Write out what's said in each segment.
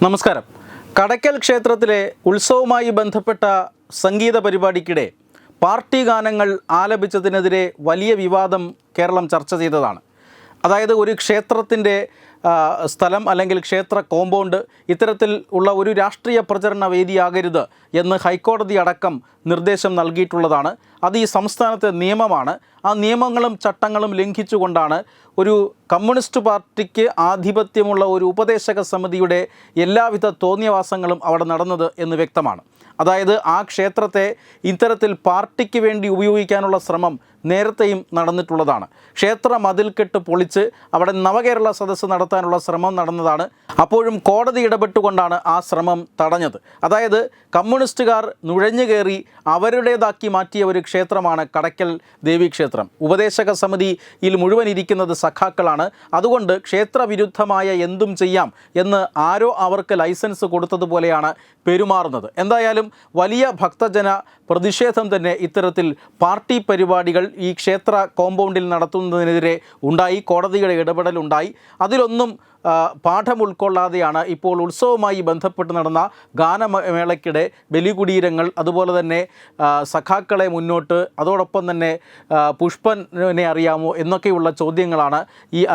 നമസ്കാരം. കടയ്ക്കൽ ക്ഷേത്രത്തിലെ ഉത്സവവുമായി ബന്ധപ്പെട്ട സംഗീത പരിപാടിക്കിടെ പാർട്ടി ഗാനങ്ങൾ ആലപിച്ചതിനെതിരെ വലിയ വിവാദം കേരളം ചർച്ച ചെയ്തതാണ്. അതായത് ഒരു ക്ഷേത്രത്തിൻ്റെ സ്ഥലം അല്ലെങ്കിൽ ക്ഷേത്ര കോമ്പൗണ്ട് ഇത്തരത്തിൽ ഉള്ള ഒരു രാഷ്ട്രീയ പ്രചരണ വേദിയാകരുത് എന്ന് ഹൈക്കോടതി അടക്കം നിർദ്ദേശം നൽകിയിട്ടുള്ളതാണ്. അത് ഈ സംസ്ഥാനത്തെ നിയമമാണ്. ആ നിയമങ്ങളും ചട്ടങ്ങളും ലംഘിച്ചുകൊണ്ടാണ് ഒരു കമ്മ്യൂണിസ്റ്റ് പാർട്ടിക്ക് ആധിപത്യമുള്ള ഒരു ഉപദേശക സമിതിയുടെ എല്ലാവിധ തോന്നിയവാസങ്ങളും അവിടെ നടന്നത് എന്ന് വ്യക്തമാണ്. അതായത് ആ ക്ഷേത്രത്തെ ഇത്തരത്തിൽ പാർട്ടിക്ക് വേണ്ടി ഉപയോഗിക്കാനുള്ള ശ്രമം നേരത്തെയും നടന്നിട്ടുള്ളതാണ്. ക്ഷേത്ര മതിൽക്കെട്ട് പൊളിച്ച് അവിടെ നവകേരള സദസ്സ് നടത്താനുള്ള ശ്രമം നടന്നതാണ്. അപ്പോഴും കോടതി ഇടപെട്ടുകൊണ്ടാണ് ആ ശ്രമം തടഞ്ഞത്. അതായത് കമ്മ്യൂണിസ്റ്റുകാർ നുഴഞ്ഞു കയറി അവരുടേതാക്കി മാറ്റിയ ഒരു ക്ഷേത്രമാണ് കടയ്ക്കൽ ദേവീക്ഷേത്രം. ഉപദേശക സമിതിയിൽ മുഴുവൻ ഇരിക്കുന്നത് സഖാക്കളാണ്. അതുകൊണ്ട് ക്ഷേത്രവിരുദ്ധമായ എന്തും ചെയ്യാം എന്ന് ആരോ അവർക്ക് ലൈസൻസ് കൊടുത്തതുപോലെയാണ് പെരുമാറുന്നത്. എന്തായാലും വലിയ ഭക്തജന പ്രതിഷേധം തന്നെ ഇത്തരത്തിൽ പാർട്ടി പരിപാടികൾ ഈ ക്ഷേത്ര കോമ്പൗണ്ടിൽ നടത്തുന്നതിനെതിരെ ഉണ്ടായി. കോടതിയുടെ ഇടപെടലുണ്ടായി. അതിലൊന്നും പാഠം ഉൾക്കൊള്ളാതെയാണ് ഇപ്പോൾ ഉത്സവവുമായി ബന്ധപ്പെട്ട് നടന്ന ഗാനമേളയ്ക്കിടെ ബലികുടീരങ്ങൾ, അതുപോലെ തന്നെ സഖാക്കളെ മുന്നോട്ട്, അതോടൊപ്പം തന്നെ പുഷ്പനെ അറിയാമോ എന്നൊക്കെയുള്ള ചോദ്യങ്ങളാണ്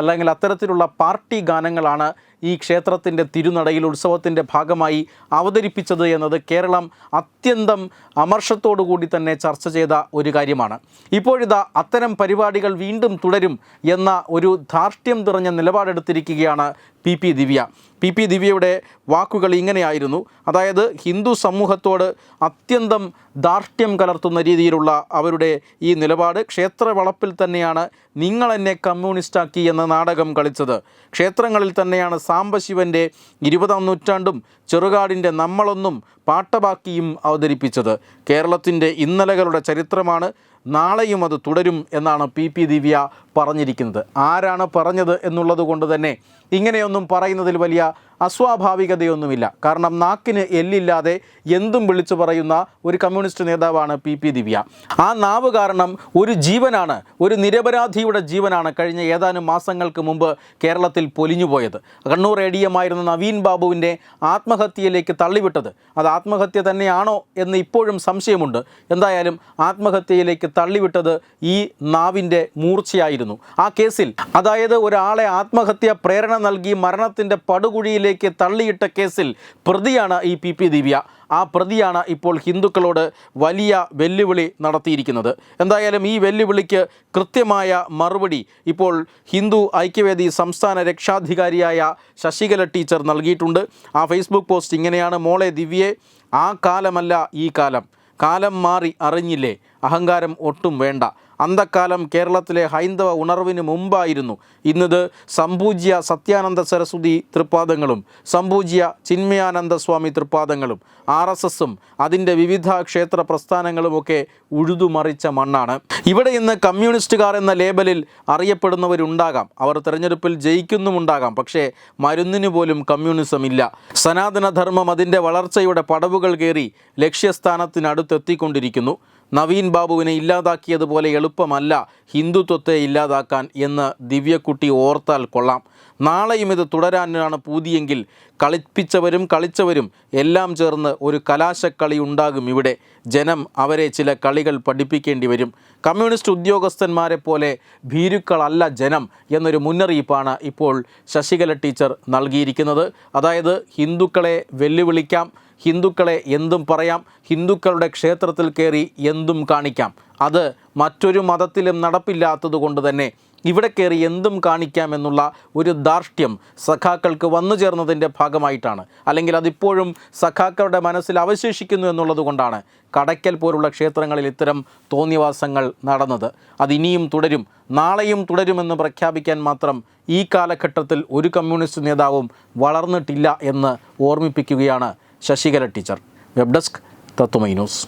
അല്ലെങ്കിൽ അത്തരത്തിലുള്ള പാർട്ടി ഗാനങ്ങളാണ് ഈ ക്ഷേത്രത്തിൻ്റെ തിരുനടയിൽ ഉത്സവത്തിൻ്റെ ഭാഗമായി അവതരിപ്പിച്ചത് എന്നത് കേരളം അത്യന്തം അമർഷത്തോടു കൂടി തന്നെ ചർച്ച ചെയ്ത ഒരു കാര്യമാണ്. ഇപ്പോഴിതാ അത്തരം പരിപാടികൾ വീണ്ടും തുടരും എന്ന ഒരു ധാർഷ്ട്യം നിറഞ്ഞ നിലപാടെടുത്തിരിക്കുകയാണ് പി ദിവ്യയുടെ വാക്കുകൾ ഇങ്ങനെയായിരുന്നു. അതായത് ഹിന്ദു സമൂഹത്തോട് അത്യന്തം ധാർഷ്ട്യം കലർത്തുന്ന രീതിയിലുള്ള അവരുടെ ഈ നിലപാട്. ക്ഷേത്ര വളപ്പിൽ തന്നെയാണ് നിങ്ങൾ എന്നെ കമ്മ്യൂണിസ്റ്റാക്കി എന്ന നാടകം കളിച്ചത്. ക്ഷേത്രങ്ങളിൽ തന്നെയാണ് സാംബശിവൻ്റെ 20-ാം നൂറ്റാണ്ടും ചെറുകാടിൻ്റെ നമ്മളൊന്നും പാട്ടബാക്കിയും അവതരിപ്പിച്ചത്. കേരളത്തിൻ്റെ ഇന്നലകളുടെ ചരിത്രമാണ്, നാളെയും അത് തുടരും എന്നാണ് പി ദിവ്യ പറഞ്ഞിരിക്കുന്നത്. ആരാണ് പറഞ്ഞത് എന്നുള്ളത് കൊണ്ട് തന്നെ ഇങ്ങനെയൊന്നും പറയുന്നതിൽ വലിയ അസ്വാഭാവികതയൊന്നുമില്ല. കാരണം നാക്കിന് എല്ലില്ലാതെ എന്തും വിളിച്ചു പറയുന്ന ഒരു കമ്മ്യൂണിസ്റ്റ് നേതാവാണ് പി ദിവ്യ. ആ നാവ് കാരണം ഒരു ജീവനാണ്, ഒരു നിരപരാധിയുടെ ജീവനാണ് കഴിഞ്ഞ ഏതാനും മാസങ്ങൾക്ക് മുമ്പ് കേരളത്തിൽ പൊലിഞ്ഞുപോയത്. കണ്ണൂർ ADM-ആയിരുന്ന നവീൻ ബാബുവിൻ്റെ ആത്മഹത്യയിലേക്ക് തള്ളിവിട്ടത്. അത് ആത്മഹത്യ തന്നെയാണോ എന്ന് ഇപ്പോഴും സംശയമുണ്ട്. എന്തായാലും ആത്മഹത്യയിലേക്ക് തള്ളിവിട്ടത് ഈ നാവിൻ്റെ മൂർച്ചയായിരുന്നു. ആ കേസിൽ, അതായത് ഒരാളെ ആത്മഹത്യ പ്രേരണ നൽകി മരണത്തിൻ്റെ പടുകുഴിയിലേക്ക് തള്ളിയിട്ട കേസിൽ പ്രതിയാണ് ഈ പി ദിവ്യ. ആ പ്രതിയാണ് ഇപ്പോൾ ഹിന്ദുക്കളോട് വലിയ വെല്ലുവിളി നടത്തിയിരിക്കുന്നത്. എന്തായാലും ഈ വെല്ലുവിളിക്ക് കൃത്യമായ മറുപടി ഇപ്പോൾ ഹിന്ദു ഐക്യവേദി സംസ്ഥാന രക്ഷാധികാരിയായ ശശികല ടീച്ചർ നൽകിയിട്ടുണ്ട്. ആ ഫേസ്ബുക്ക് പോസ്റ്റ് ഇങ്ങനെയാണ്: മോളെ ദിവ്യേ, ആ കാലമല്ല ഈ കാലം. കാലം മാറി അറിഞ്ഞില്ലേ? അഹങ്കാരം ഒട്ടും വേണ്ട. അന്തക്കാലം കേരളത്തിലെ ഹൈന്ദവ ഉണർവിന് മുമ്പായിരുന്നു. ഇന്നത് സംപൂജ്യ സത്യാനന്ദ സരസ്വതി തൃപ്പാദങ്ങളും സംപൂജ്യ ചിന്മയാനന്ദ സ്വാമി തൃപ്പാദങ്ങളും RSSും അതിൻ്റെ വിവിധ ക്ഷേത്ര പ്രസ്ഥാനങ്ങളുമൊക്കെ ഉഴുതുമറിച്ച മണ്ണാണ്. ഇവിടെ ഇന്ന് കമ്മ്യൂണിസ്റ്റുകാർ എന്ന ലേബലിൽ അറിയപ്പെടുന്നവരുണ്ടാകാം, അവർ തെരഞ്ഞെടുപ്പിൽ ജയിക്കുന്നുമുണ്ടാകാം. പക്ഷേ മരുന്നിന് പോലും കമ്മ്യൂണിസം ഇല്ല. സനാതനധർമ്മം അതിൻ്റെ വളർച്ചയുടെ പടവുകൾ കയറി ലക്ഷ്യസ്ഥാനത്തിനടുത്തെത്തിക്കൊണ്ടിരിക്കുന്നു. നവീൻ ബാബുവിനെ ഇല്ലാതാക്കിയതുപോലെ എളുപ്പമല്ല ഹിന്ദുത്വത്തെ ഇല്ലാതാക്കാൻ എന്ന് ദിവ്യക്കുട്ടി ഓർത്താൽ കൊള്ളാം. നാളെയും ഇത് തുടരാനാണ് പൂതിയെങ്കിൽ കളിപ്പിച്ചവരും കളിച്ചവരും എല്ലാം ചേർന്ന് ഒരു കലാശക്കളി ഉണ്ടാകും ഇവിടെ. ജനം അവരെ ചില കളികൾ പഠിപ്പിക്കേണ്ടി വരും. കമ്മ്യൂണിസ്റ്റ് ഉദ്യോഗസ്ഥന്മാരെ പോലെ ഭീരുക്കളല്ല ജനം എന്നൊരു മുന്നറിയിപ്പാണ് ഇപ്പോൾ ശശികല ടീച്ചർ നൽകിയിരിക്കുന്നത്. അതായത് ഹിന്ദുക്കളെ വെല്ലുവിളിക്കാം, ഹിന്ദുക്കളെ എന്തും പറയാം, ഹിന്ദുക്കളുടെ ക്ഷേത്രത്തിൽ കയറി എന്തും കാണിക്കാം. അത് മറ്റൊരു മതത്തിലും നടപ്പില്ലാത്തതുകൊണ്ട് തന്നെ ഇവിടെ കയറി എന്തും കാണിക്കാമെന്നുള്ള ഒരു ധാർഷ്ട്യം സഖാക്കൾക്ക് വന്നു ചേർന്നതിൻ്റെ ഭാഗമായിട്ടാണ്, അല്ലെങ്കിൽ അതിപ്പോഴും സഖാക്കളുടെ മനസ്സിൽ അവശേഷിക്കുന്നു എന്നുള്ളത് കൊണ്ടാണ് കടയ്ക്കൽ പോലുള്ള ക്ഷേത്രങ്ങളിൽ ഇത്തരം തോന്നിവാസങ്ങൾ നടന്നത്. അതിനിയും തുടരും, നാളെയും തുടരുമെന്ന് പ്രഖ്യാപിക്കാൻ മാത്രം ഈ കാലഘട്ടത്തിൽ ഒരു കമ്മ്യൂണിസ്റ്റ് നേതാവും വളർന്നിട്ടില്ല എന്ന് ഓർമ്മിപ്പിക്കുകയാണ് Sasikala teacher. Web desk Tatwamayi news.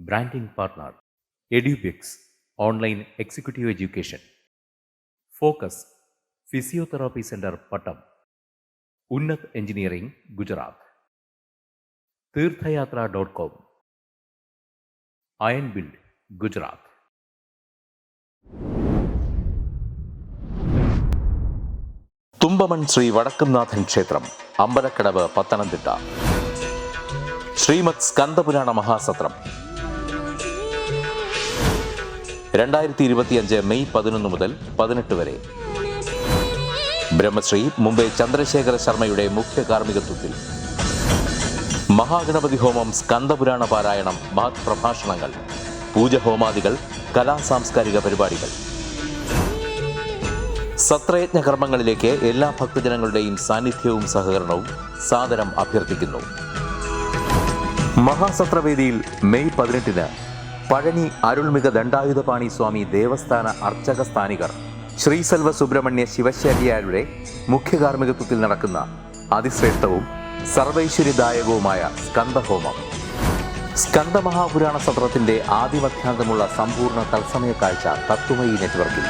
Branding partner Edubix online executive education. Focus physiotherapy centre Pattom. Unnat engineering Gujarat. തീർത്ഥയാത്ര.com. Iron build Gujarat. തുമ്പമൺ ശ്രീ വടക്കുംനാഥൻ ക്ഷേത്രം, അമ്പലക്കടവ്, പത്തനംതിട്ട. ശ്രീമദ് സ്കന്ദപുരാണ മഹാസത്രം 2025 മെയ് 11 മുതൽ 18 വരെ. ബ്രഹ്മശ്രീ മുംബൈ ചന്ദ്രശേഖര ശർമ്മയുടെ മുഖ്യ കാർമ്മികത്വത്തിൽ മഹാഗണപതി ഹോമം, സ്കന്ദപുരാണ പാരായണം, മഹത് പ്രഭാഷണങ്ങൾ, പൂജഹോമാദികൾ, കലാസാംസ്കാരിക പരിപാടികൾ. സത്രയജ്ഞ കർമ്മങ്ങളിലേക്ക് എല്ലാ ഭക്തജനങ്ങളുടെയും സാന്നിധ്യവും സഹകരണവും സാദരം അഭ്യർത്ഥിക്കുന്നു. മഹാസത്രവേദിയിൽ മെയ് 18 പഴനി അരുൾമിക ദണ്ഡായുധപാണി സ്വാമി ദേവസ്ഥാന അർച്ചക സ്ഥാനികർ ശ്രീസെൽവ സുബ്രഹ്മണ്യ ശിവശാരിയാരുടെ മുഖ്യ കാർമ്മികത്വത്തിൽ നടക്കുന്ന അതിശ്രേഷ്ഠവും സർവൈശ്വര്യദായകവുമായ സ്കന്ദഹോമം. സ്കന്ദമഹാപുരാണ സത്രത്തിന്റെ ആദിമധ്യാന്തമുള്ള സമ്പൂർണ്ണ തത്സമയ കാഴ്ച തത്വമയി നെറ്റ്വർക്കിൽ.